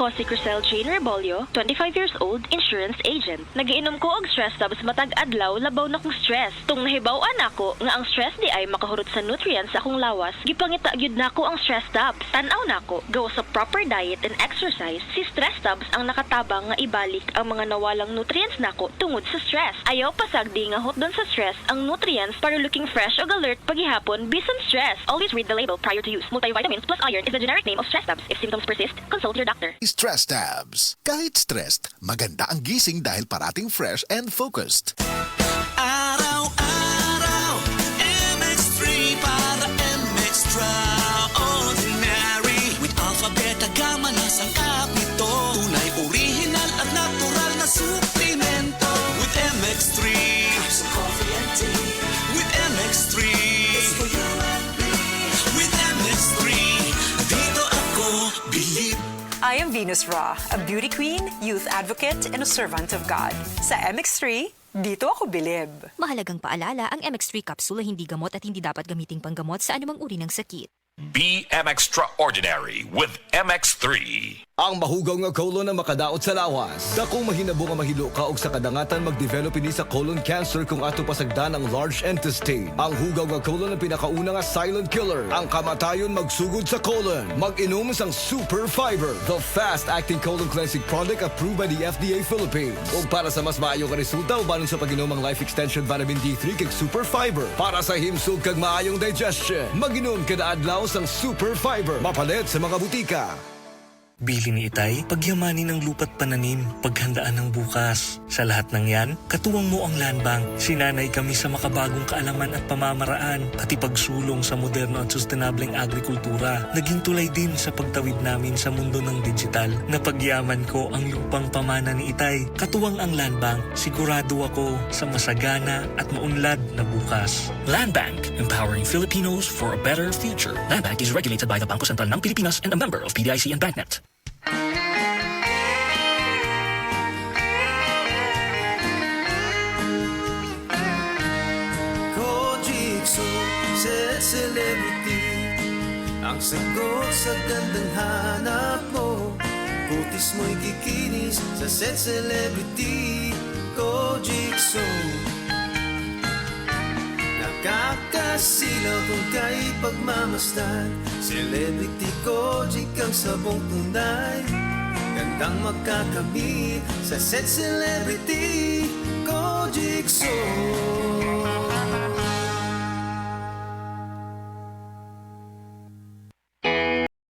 Ako si Crisel Jane Rebolio, 25 years old, insurance agent. Nagiinom ko og stress tabs matag adlaw labaw na kong stress. Tung nahibaw-an ako nga ang stress di ay makahurot sa nutrients sa akong lawas, gipangita gyud nako ang stress tabs. Tan-aw nako, gawa sa proper diet and exercise, si stress tabs ang nakatabang nga ibalik ang mga nawalang nutrients nako tungod sa stress. Ayaw pasagdi nga hotdon sa stress ang nutrients para looking fresh ug alert paghihapon bisan stress. Always read the label prior to use. Multivitamins plus iron is the generic name of stress tabs. If symptoms persist, consult your doctor. Stress Tabs. Kahit stressed, maganda ang gising dahil parating fresh and focused. Araw-araw, MX3 para MX-Traordinary. With alpha, beta, gamma, nasang kap nito. Tunay, original at natural na suplemento. With MX3, so coffee and tea. With MX3, it's for you and me. With MX3, dito ako believe. I am Venus Ra, a beauty queen, youth advocate, and a servant of God. Sa MX3, dito ako bilib. Mahalagang paalala, ang MX3 capsule ay hindi gamot at hindi dapat gamiting panggamot sa anumang uri ng sakit. Be Extraordinary with MX3. Ang mahugaw nga colon na makadaot sa lawas. Dakong mahinabo nga mahilo ka og sa kadangatan mag-develop ini sa colon cancer kung ato pasagdan ang large intestine. Ang hugaw nga colon ang pinakauna nga silent killer. Ang kamatayon magsugod sa colon. Mag-inom sang Super Fiber, the fast-acting colon cleansing product approved by the FDA Philippines. Ug para sa mas maayo nga resulta ubanon sa pag-inom ang Life Extension Vitamin D3 kag Super Fiber. Para sa himsog kag maayong digestion, mag-inom kada adlaw sang Super Fiber. Mapalit sa mga butika. Bili ni Itay, pagyamanin ng lupa't pananim, paghandaan ng bukas. Sa lahat ng yan, katuwang mo ang Land Bank. Sinanay kami sa makabagong kaalaman at pamamaraan, pati pagsulong sa moderno at sustainableng agrikultura. Naging tulay din sa pagtawid namin sa mundo ng digital. Napagyaman ko ang lupang pamana ni Itay. Katuwang ang Land Bank, sigurado ako sa masagana at maunlad na bukas. Land Bank, empowering Filipinos for a better future. Land Bank is regulated by the Bangko Sentral ng Pilipinas and a member of PDIC and BancNet. Celebrity, ang sagot sa gandang hanap mo. Kutis mo'y kikinis sa Set Celebrity Kojikso. Nakakasilaw kung kay pagmamasdan. Celebrity Kojik ang sabong tunay. Gandang magkakamit sa Set Celebrity Kojikso.